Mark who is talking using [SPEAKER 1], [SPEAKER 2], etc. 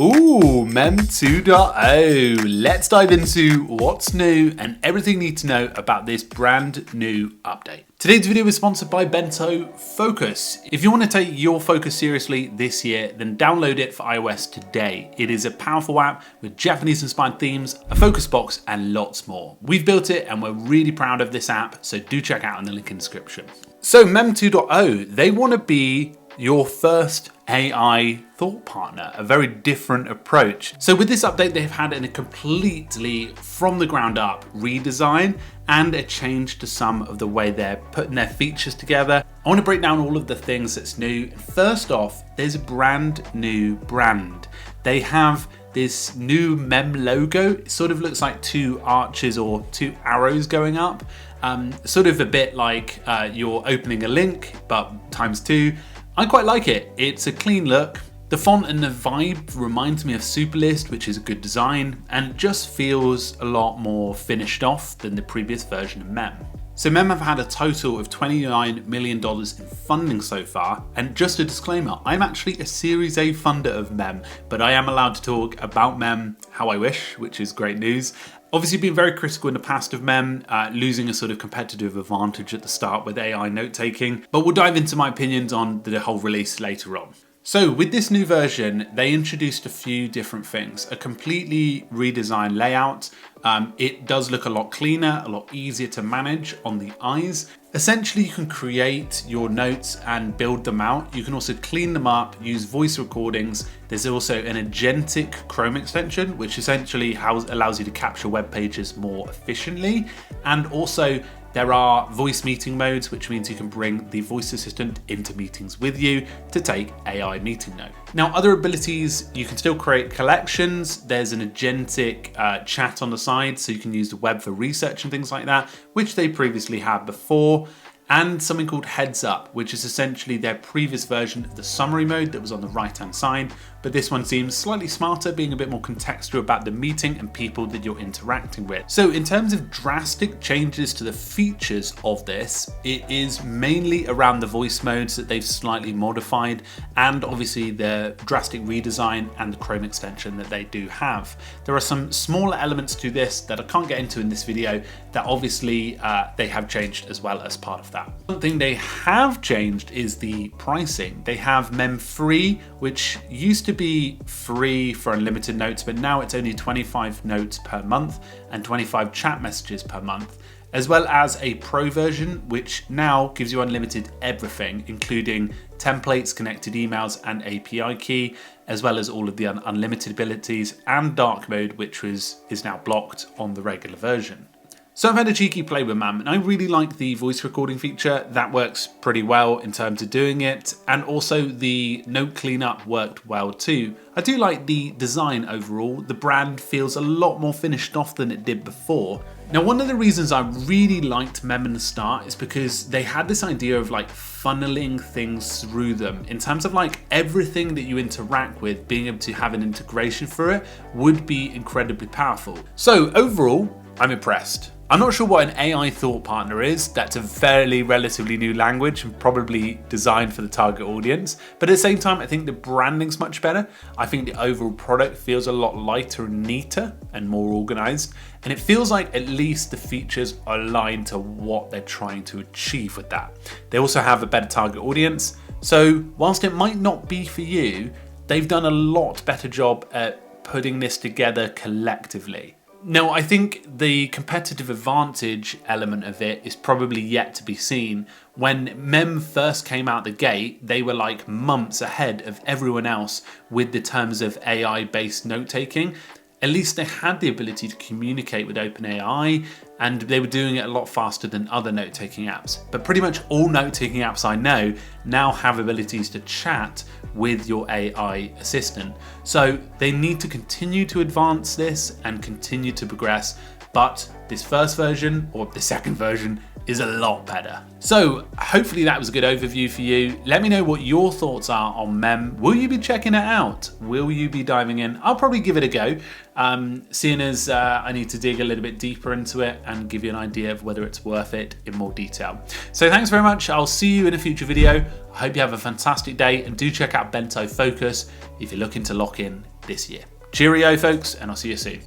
[SPEAKER 1] Ooh, Mem 2.0. Let's dive into what's new and everything you need to know about this brand new update. Today's video is sponsored by Bento Focus. If you want to take your focus seriously this year, then download it for iOS today. It is a powerful app with Japanese inspired themes, a focus box, and lots more. We've built it and we're really proud of this app, so do check out in the link in the description. So Mem 2.0, they want to be your first AI thought partner, a very different approach. So with this update, they've had a completely from the ground up redesign and a change to some of the way they're putting their features together. I want to break down all of the things that's new. First off, there's a brand new brand. They have this new Mem logo. It sort of looks like two arches or two arrows going up. Sort of a bit like you're opening a link, but times two. I quite like it. It's a clean look. The font and the vibe reminds me of Superlist, which is a good design, and just feels a lot more finished off than the previous version of Mem. So Mem have had a total of $29 million in funding so far, and just a disclaimer, I'm actually a Series A funder of Mem, but I am allowed to talk about Mem how I wish, which is great news. Obviously been very critical in the past of Mem, losing a sort of competitive advantage at the start with AI note-taking, but we'll dive into my opinions on the whole release later on. So with this new version, they introduced a few different things. A completely redesigned layout. It does look a lot cleaner, a lot easier to manage on the eyes. Essentially, you can create your notes and build them out. You can also clean them up, use voice recordings. There's also an agentic Chrome extension, which essentially allows you to capture web pages more efficiently. And also, there are voice meeting modes, which means you can bring the voice assistant into meetings with you to take AI meeting note. Now, other abilities, you can still create collections. There's an agentic chat on the side, so you can use the web for research and things like that, which they previously had before. And something called Heads Up, which is essentially their previous version of the summary mode that was on the right-hand side, but this one seems slightly smarter, being a bit more contextual about the meeting and people that you're interacting with. So in terms of drastic changes to the features of this, it is mainly around the voice modes that they've slightly modified, and obviously the drastic redesign and the Chrome extension that they do have. There are some smaller elements to this that I can't get into in this video that obviously they have changed as well as part of that. Something they have changed is the pricing. They have Mem Free, which used to be free for unlimited notes, but now it's only 25 notes per month and 25 chat messages per month, as well as a Pro version, which now gives you unlimited everything, including templates, connected emails, and API key, as well as all of the unlimited abilities and dark mode, which is now blocked on the regular version. So I've had a cheeky play with Mem, and I really like the voice recording feature. That works pretty well in terms of doing it, and also the note cleanup worked well too. I do like the design overall. The brand feels a lot more finished off than it did before. Now, one of the reasons I really liked Mem in the start is because they had this idea of like funneling things through them in terms of like everything that you interact with, being able to have an integration for it would be incredibly powerful. So overall, I'm impressed. I'm not sure what an AI thought partner is. That's a fairly relatively new language and probably designed for the target audience. But at the same time, I think the branding's much better. I think the overall product feels a lot lighter and neater and more organized. And it feels like at least the features are aligned to what they're trying to achieve with that. They also have a better target audience. So whilst it might not be for you, they've done a lot better job at putting this together collectively. Now, I think the competitive advantage element of it is probably yet to be seen. When Mem first came out the gate, they were like months ahead of everyone else with the terms of AI-based note-taking. At least they had the ability to communicate with OpenAI, and they were doing it a lot faster than other note-taking apps. But pretty much all note-taking apps I know now have abilities to chat with your AI assistant. So they need to continue to advance this and continue to progress, but this first version, or the second version, is a lot better. So hopefully that was a good overview for you. Let me know what your thoughts are on Mem. Will you be checking it out? Will you be diving in? I'll probably give it a go, seeing as I need to dig a little bit deeper into it and give you an idea of whether it's worth it in more detail. So thanks very much. I'll see you in a future video. I hope you have a fantastic day, and do check out Bento Focus if you're looking to lock in this year. Cheerio folks, and I'll see you soon.